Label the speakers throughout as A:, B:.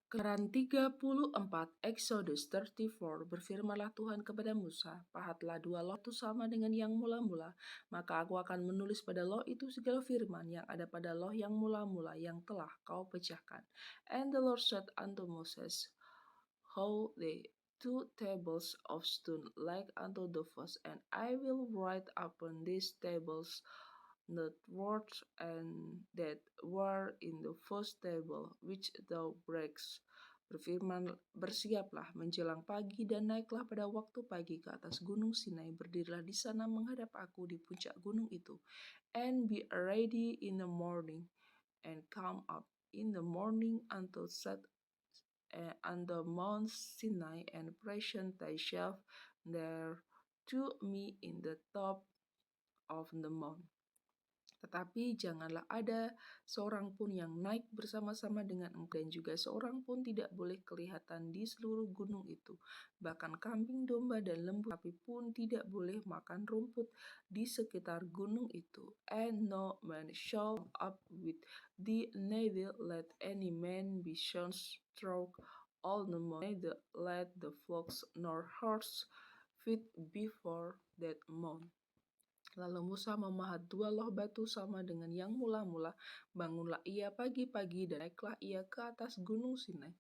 A: Keluaran 34, Exodus 34, berfirmanlah Tuhan kepada Musa, pahatlah dua loh itu sama dengan yang mula-mula, maka aku akan menulis pada loh itu segala firman yang ada pada loh yang mula-mula yang telah kau pecahkan. And the Lord said unto Moses, how the 2 tables of stone like unto the first, and I will write upon these tables the words and that were in the first table which thou breakest. Berfirman, bersiaplah menjelang pagi dan naiklah pada waktu pagi ke atas gunung Sinai, berdirilah di sana menghadap aku di puncak gunung itu, and be ready in the morning, and come up in the morning unto set on the Mount Sinai, and present thyself there to me in the top of the mount. Tetapi janganlah ada seorang pun yang naik bersama-sama dengan engkau, dan juga seorang pun tidak boleh kelihatan di seluruh gunung itu. Bahkan kambing, domba, dan lembu sapi pun tidak boleh makan rumput di sekitar gunung itu. And no man shall up with thee, neither let any man be sunstroke all the mount, neither let the flocks nor herds feed before that mount. Lalu Musa memahat dua loh batu sama dengan yang mula-mula. Bangunlah ia pagi-pagi dan naiklah ia ke atas gunung Sinai,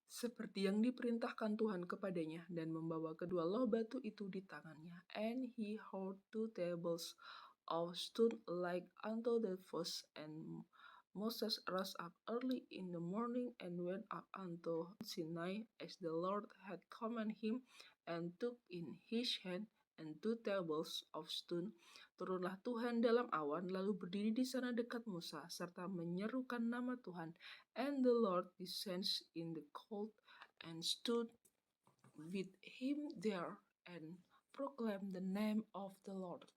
A: seperti yang diperintahkan Tuhan kepadanya, dan membawa kedua loh batu itu di tangannya. And he held 2 tables of stone like unto the first, and Moses rose up early in the morning and went up unto Sinai as the Lord had commanded him, and took in his hand and 2 tables of stone. Turunlah Tuhan dalam awan, lalu berdiri di sana dekat Musa, serta menyerukan nama Tuhan. And the Lord descends in the cold, and stood with him there, and proclaimed the name of the Lord.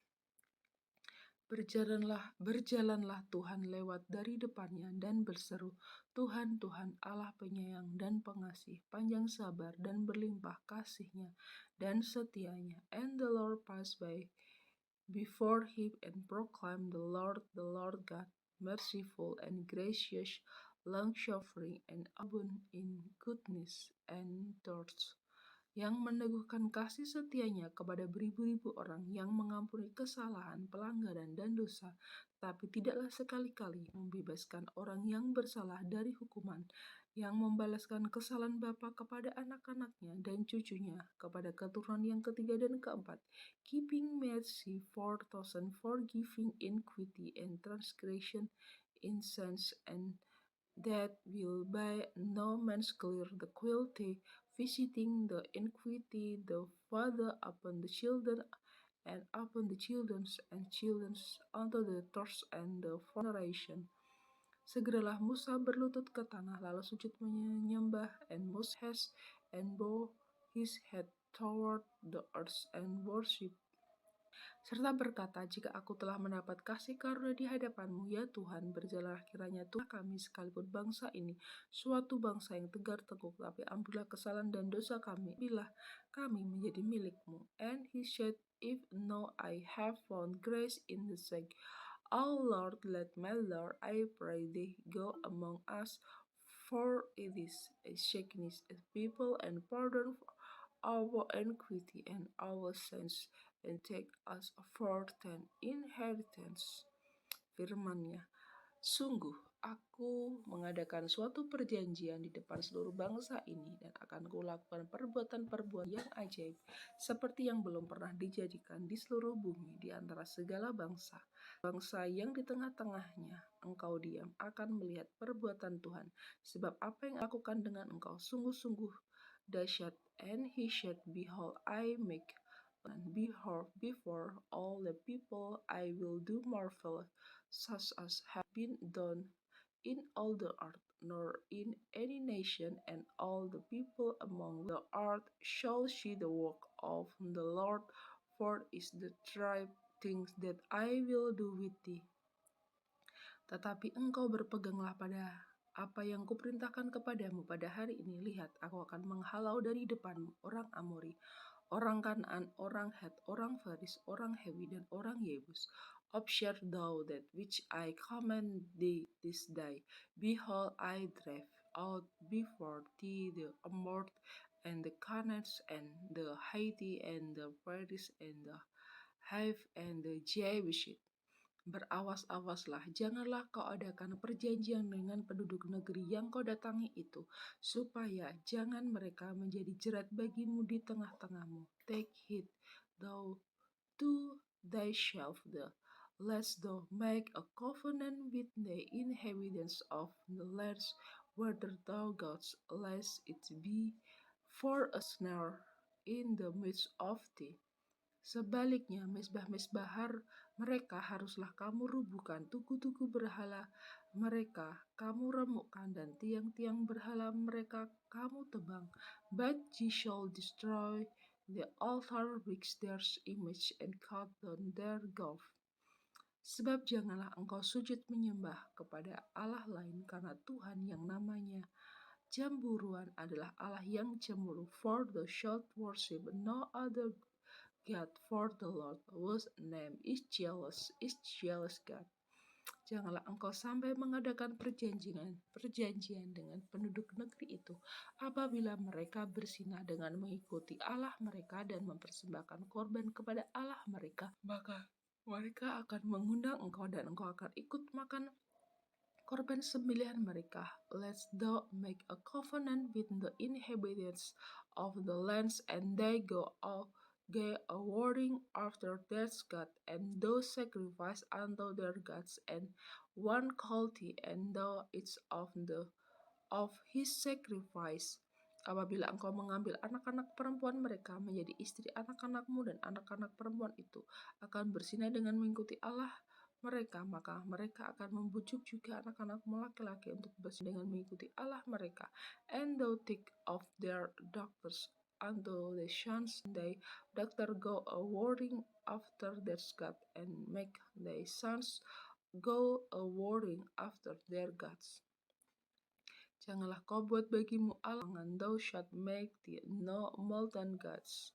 A: Berjalanlah Tuhan lewat dari depannya dan berseru, Tuhan, Tuhan, Allah penyayang dan pengasih, panjang sabar dan berlimpah kasihnya dan setianya. And the Lord passed by before him and proclaimed, the Lord God, merciful and gracious, long-suffering and abundant in goodness and truth, yang meneguhkan kasih setianya kepada beribu-ribu orang, yang mengampuni kesalahan, pelanggaran, dan dosa, tapi tidaklah sekali-kali membebaskan orang yang bersalah dari hukuman, yang membalaskan kesalahan bapa kepada anak-anaknya dan cucunya, kepada keturunan yang ketiga dan keempat, keeping mercy for thousands, forgiving iniquity and transgression in sins, and that will by no means clear the guilty, visiting the iniquity the father upon the children, and upon the children's and children's, unto the third and the fourth generation. Segeralah Musa berlutut ke tanah, lalu sujud menyembah, and Moses and bowed his head toward the earth and worship, serta berkata, jika aku telah mendapat kasih karunia di hadapanmu, ya Tuhan, berjalanlah kiranya Tuhan kami sekalipun bangsa ini suatu bangsa yang tegar teguh, tapi ampunilah kesalahan dan dosa kami, bila kami menjadi milikmu. And he said, if no I have found grace in the sight, O Lord, let my Lord, I pray thee, go among us, for it is a sickness of people, and pardon our iniquity and our sins, and take us forth an inheritance. Firman-Nya, sungguh aku mengadakan suatu perjanjian di depan seluruh bangsa ini, dan akan kulakukan perbuatan-perbuatan yang ajaib, seperti yang belum pernah dijadikan di seluruh bumi di antara segala bangsa. Bangsa yang di tengah-tengahnya engkau diam akan melihat perbuatan Tuhan, sebab apa yang lakukan dengan engkau sungguh-sungguh dahsyat. And he said, behold, I make, and behold, before all the people I will do marvels such as have been done in all the earth, nor in any nation, and all the people among the earth shall see the work of the Lord, for is the tribe things that I will do with thee. Tetapi engkau berpeganglah pada apa yang kuperintahkan kepadamu pada hari ini. Lihat, aku akan menghalau dari depanmu orang Amori, orang Kanaan, orang Het, orang Faris, orang Hewi, dan orang Yebus. Observe thou that which I command thee this day. Behold, I drive out before thee the Amorth and the Canaanites and the Hittite and the Periz and the Hiv and the Jebusite. Berawas-awaslah, janganlah kau adakan perjanjian dengan penduduk negeri yang kau datangi itu, supaya jangan mereka menjadi jerat bagimu di tengah-tengahmu. Take heed, thou to thyself, lest thou make a covenant with the inhabitants of the lands whither thou goest, lest it be for a snare in the midst of thee. Sebaliknya, mesbah-mesbah mereka haruslah kamu rubuhkan, tugu-tugu berhala mereka kamu remukkan, dan tiang-tiang berhala mereka kamu tebang. But ye shall destroy the altar which their image and cut down their gulf. Sebab janganlah engkau sujud menyembah kepada Allah lain, karena Tuhan yang namanya cemburuan adalah Allah yang cemburu. For thou shalt worship no other God, for the Lord whose name is jealous God. Janganlah engkau sampai mengadakan perjanjian dengan penduduk negeri itu apabila mereka bersinah dengan mengikuti Allah mereka dan mempersembahkan korban kepada Allah mereka. Maka mereka akan mengundang engkau dan engkau akan ikut makan korban sembelihan mereka. Lest thou make a covenant with the inhabitants of the lands, and they go a whoring after their God, and thou sacrifice unto their gods, and one quality, and thou eats of his sacrifice. Apabila engkau mengambil anak-anak perempuan mereka menjadi istri anak-anakmu, dan anak-anak perempuan itu akan bersinah dengan mengikuti Allah mereka, maka mereka akan membujuk juga anak-anakmu laki-laki untuk bersinah dengan mengikuti Allah mereka. And thou take of their daughters unto the sons, thy daughter go a whoring after their God, and make thy sons go a whoring after their gods. Janganlah kau buat bagimu Allah, thou shalt make thee no molten gods.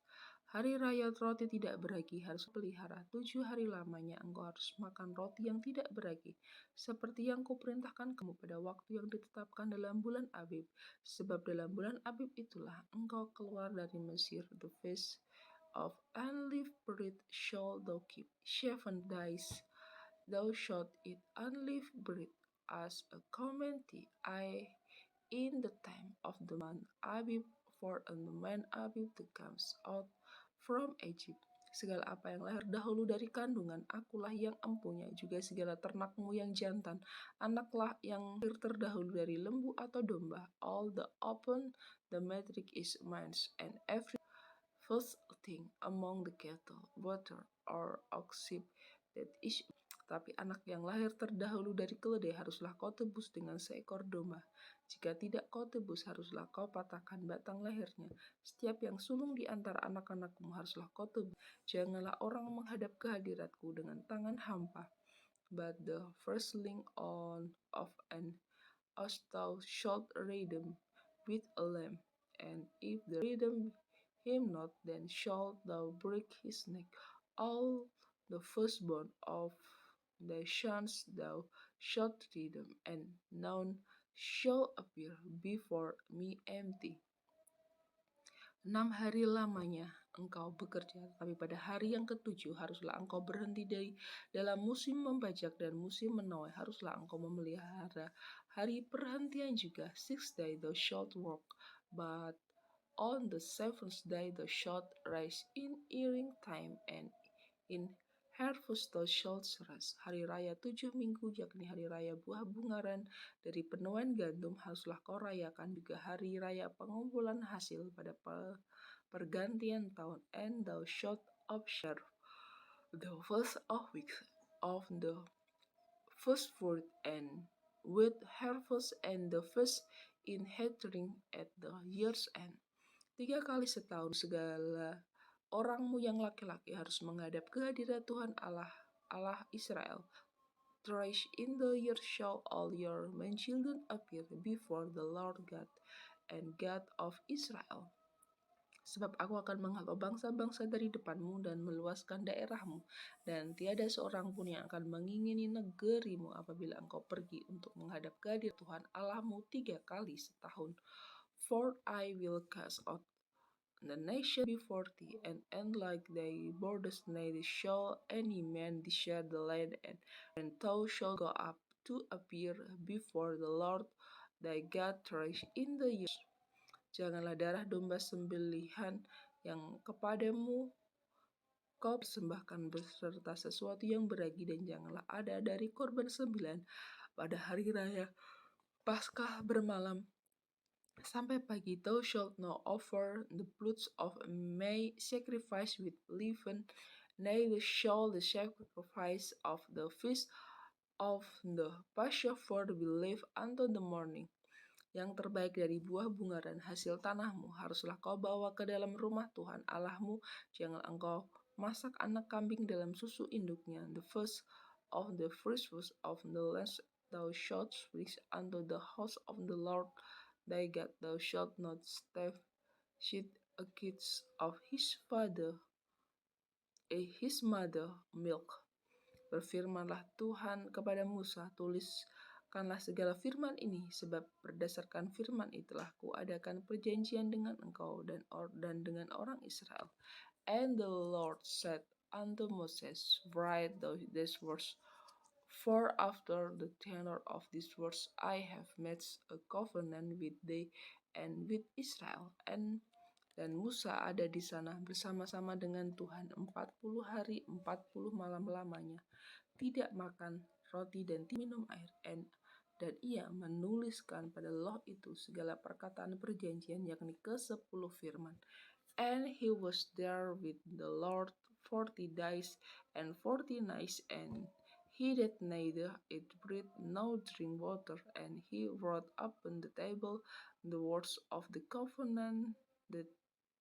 A: Hari raya roti tidak beragi harus pelihara. 7 hari lamanya engkau harus makan roti yang tidak beragi, seperti yang kuperintahkan kamu pada waktu yang ditetapkan dalam bulan Abib. Sebab dalam bulan Abib itulah engkau keluar dari Mesir. The feast of unleavened bread shall thou keep. 7 days thou shalt eat unleavened bread as a command thee. In the time of the month Abib, for on the man Abib comes out from Egypt. Segala apa yang lahir dahulu dari kandungan, akulah yang empunya, juga segala ternakmu yang jantan, anaklah yang lahir terdahulu dari lembu atau domba. All the open the metric is mine, and every first thing among the cattle, water or oxen that is. Tapi anak yang lahir terdahulu dari keledai haruslah kau tebus dengan seekor domba. Jika tidak kau tebus, haruslah kau patahkan batang lehernya. Setiap yang sulung di antara anak-anakmu haruslah kau tebus. Janganlah orang menghadap ke hadiratku dengan tangan hampa. But the firstling of an ox thou shalt redeem with a lamb. And if the redeem him not, then shalt thou break his neck. All the firstborn of thy sons thou shalt redeem, and none shall appear before me empty. 6 hari lamanya engkau bekerja, tapi pada hari yang ketujuh haruslah engkau berhenti dalam musim membajak dan musim menuai haruslah engkau memelihara hari perhentian juga. 6 days thou shalt work, but on the 7th day thou shalt rise in earing time, and in harvest thou shalt rest. Hari raya 7 minggu, yakni hari raya buah bungaran dari penuaian gandum haruslah kau rayakan, juga hari raya pengumpulan hasil pada pergantian tahun. And thou shalt observe the first of weeks of the first fruit, and with harvest, and the first inheritance at the year's end. 3 kali setahun segala orangmu yang laki-laki harus menghadap ke hadirat Tuhan Allah Israel. Thrice in the year shall all your men children appear before the Lord God and God of Israel. Sebab aku akan menghafal bangsa-bangsa dari depanmu dan meluaskan daerahmu, dan tiada seorang pun yang akan mengingini negerimu apabila engkau pergi untuk menghadap kehadirat Tuhan Allahmu 3 kali setahun. For I will cast out the nation before thee, and like thy borders, neither shall any man desire the land, and when thou shalt go up to appear before the Lord thy God thrice in the year. Janganlah darah domba sembelihan yang kepadamu kau persembahkan beserta sesuatu yang beragi, dan janganlah ada dari korban sembilan pada hari raya Paskah bermalam sampai pagi. Thou shalt not offer the blood of a may sacrifice with leaven, neither shall the sacrifice of the feast of the Passover be left unto the morning. Yang terbaik dari buah bunga dan hasil tanahmu haruslah kau bawa ke dalam rumah Tuhan Allahmu. Jangan engkau masak anak kambing dalam susu induknya. The first of the first fruits of the land thou shalt bring unto the house of the Lord thy God. Thou shalt not shit a kid of his father, his mother milk. Berfirmanlah Tuhan kepada Musa, tuliskanlah segala firman ini, sebab berdasarkan firman itulah kuadakan perjanjian dengan engkau dan dengan orang Israel. And the Lord said unto Moses, write these words, for after the tenor of these words I have made a covenant with thee and with Israel. Dan Musa ada di sana bersama-sama dengan Tuhan 40 hari 40 malam lamanya, tidak makan roti dan tidak minum air, dan ia menuliskan pada loh itu segala perkataan perjanjian, yakni ke-10 firman. And he was there with the Lord 40 days and 40 nights, and he did neither eat bread nor drink water, and he wrote upon the table the words of the covenant, the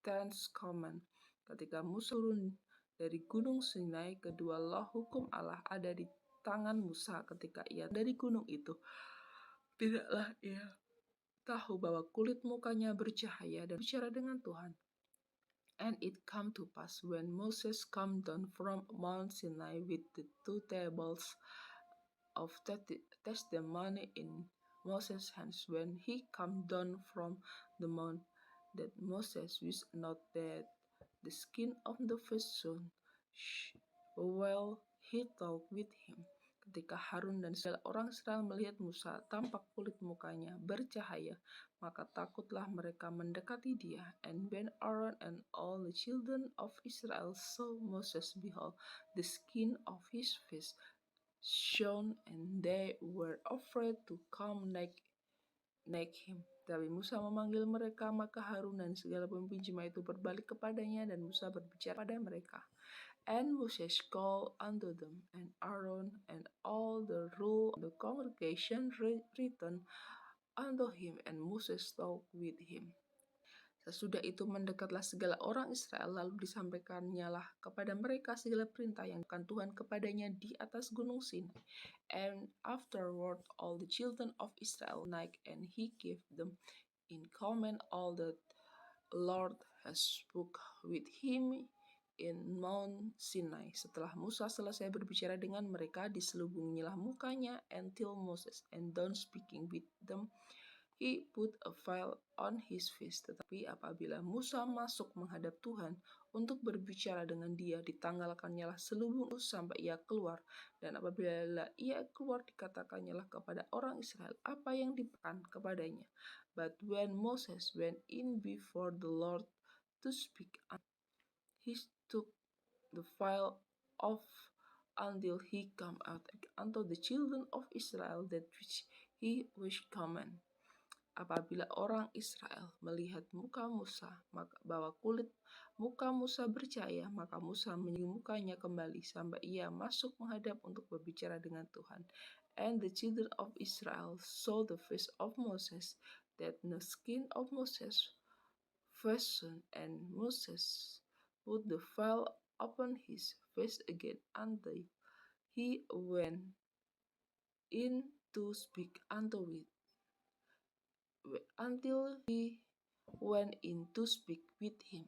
A: 10th command. Ketika Musa turun dari gunung Sinai, kedua loh hukum Allah ada di tangan Musa. Ketika ia dari gunung itu, tidaklah ia tahu bahwa kulit mukanya bercahaya dan bicara dengan Tuhan. And it came to pass when Moses came down from Mount Sinai with the 2 tables of testimony in Moses' hands, when he came down from the mount, that Moses wished not that the skin of the first son while he talked with him. Ketika Harun dan segala orang Israel melihat Musa, tampak kulit mukanya bercahaya, maka takutlah mereka mendekati dia. And when Aaron and all the children of Israel saw Moses, behold, the skin of his face shone, and they were afraid to come nigh him. Tapi Musa memanggil mereka, maka Harun dan segala pemimpin jemaat itu berbalik kepadanya, dan Musa berbicara pada mereka. And Moses called unto them, and Aaron and all the rule of the congregation returned unto him, and Moses talked with him. Sesudah itu mendekatlah segala orang Israel, lalu disampaikannya lah kepada mereka segala perintah yang akan Tuhan kepadanya di atas gunung Sinai. And afterward all the children of Israel night, and he gave them in command all that Lord has spoke with him in Mount Sinai. Setelah Musa selesai berbicara dengan mereka, diselubungilah mukanya until Moses, and done speaking with them, he put a veil on his face. Tetapi apabila Musa masuk menghadap Tuhan untuk berbicara dengan dia, ditanggalkannya lah selubung sampai ia keluar. Dan apabila ia keluar, dikatakannya lah kepada orang Israel apa yang dipekan kepadanya. But when Moses went in before the Lord to speak, he took the veil off until he come out unto the children of Israel, that which he was command. Apabila orang Israel melihat muka Musa, maka bahwa kulit muka Musa bercahaya, maka Musa menyinggung mukanya kembali sampai ia masuk menghadap untuk berbicara dengan Tuhan. And the children of Israel saw the face of Moses, that the skin of Moses fashioned, and Moses put the veil upon his face again until he went in to speak unto with him.